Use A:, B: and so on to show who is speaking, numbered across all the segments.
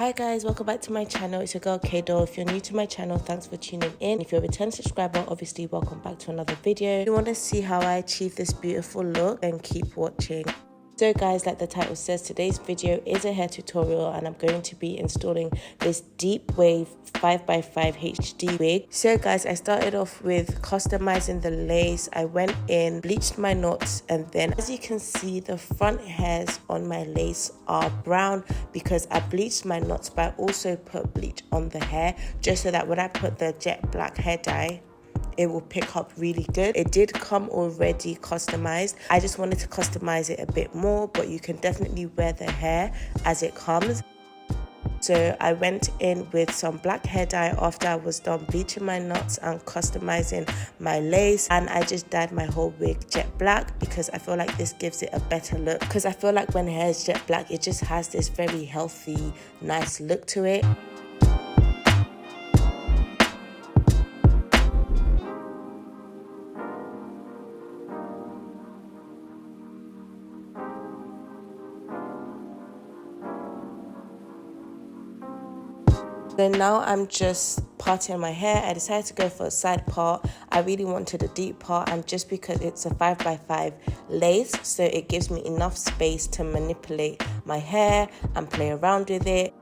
A: Hi guys, welcome back to my channel. It's your girl K.DOLL. If you're new to my channel, thanks for tuning in. If you're a return subscriber, obviously welcome back to another video. If you want to see how I achieve this beautiful look, then keep watching. So guys, like the title says, today's video is a hair tutorial and I'm going to be installing this deep wave 5x5 HD wig. So guys, I started off with customizing the lace. I went in, bleached my knots, and then as you can see, the front hairs on my lace are brown because I bleached my knots, but I also put bleach on the hair just so that when I put the jet black hair dye, it will pick up really good. It did come already customized. I just wanted to customize it a bit more, but you can definitely wear the hair as it comes. So I went in with some black hair dye after I was done bleaching my knots and customizing my lace, and I just dyed my whole wig jet black because I feel like this gives it a better look, because I feel like when hair is jet black it just has this very healthy, nice look to it. So now I'm just parting my hair. I decided to go for a side part. I really wanted a deep part, and just because it's a 5x5 lace, so it gives me enough space to manipulate my hair and play around with it.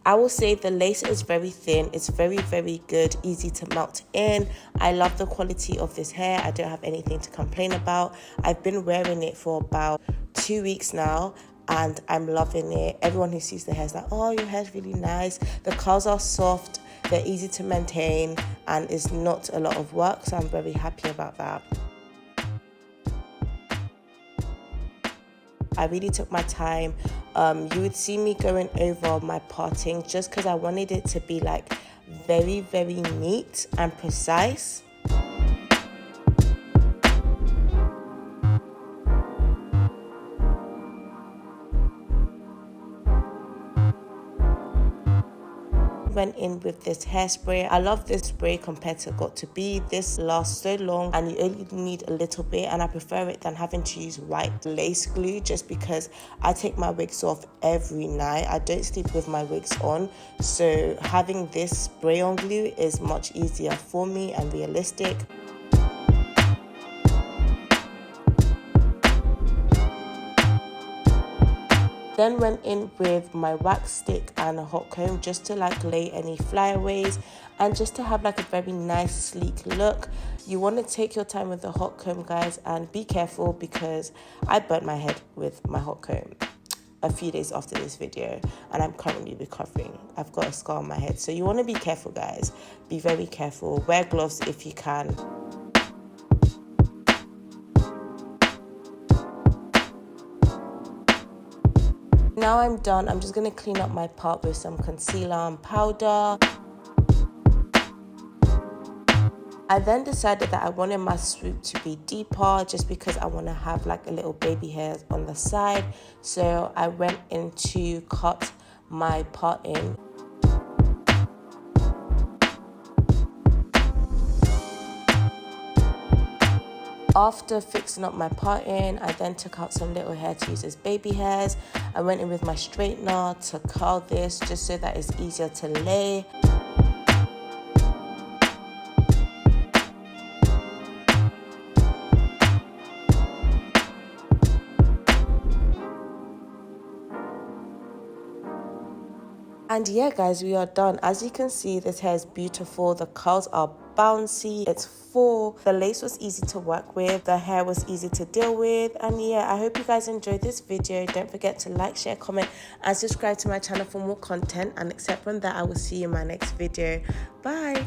A: I will say the lace is very thin. It's very good, easy to melt in. I love the quality of this hair. I don't have anything to complain about. I've been wearing it for about 2 weeks now, and I'm loving it. Everyone who sees the hair is like, oh, your hair's really nice. The curls are soft, they're easy to maintain, and it's not a lot of work, so I'm very happy about that. I really took my time. You would see me going over my parting just because I wanted it to be like very neat and precise. Went in with this hairspray. I love this spray compared to Got To Be. This lasts so long and you only need a little bit, and I prefer it than having to use white lace glue just because I take my wigs off every night. I don't sleep with my wigs on, so having this spray on glue is much easier for me and realistic. Then went in with my wax stick and a hot comb just to like lay any flyaways and just to have like a very nice sleek look. You want to take your time with the hot comb, guys, and be careful because I burnt my head with my hot comb a few days after this video and I'm currently recovering. I've got a scar on my head, so you want to be careful, guys. Be very careful. Wear gloves if you can. Now I'm done. I'm just going to clean up my part with some concealer and powder. I then decided that I wanted my swoop to be deeper just because I want to have like a little baby hairs on the side. So I went in to cut my part in. After fixing up my parting, I then took out some little hair to use as baby hairs. I went in with my straightener to curl this just so that it's easier to lay. And yeah, guys, we are done. As you can see, this hair is beautiful. The curls are bouncy. It's full. The lace was easy to work with. The hair was easy to deal with. And yeah, I hope you guys enjoyed this video. Don't forget to like, share, comment, and subscribe to my channel for more content. And except from that, I will see you in my next video. Bye.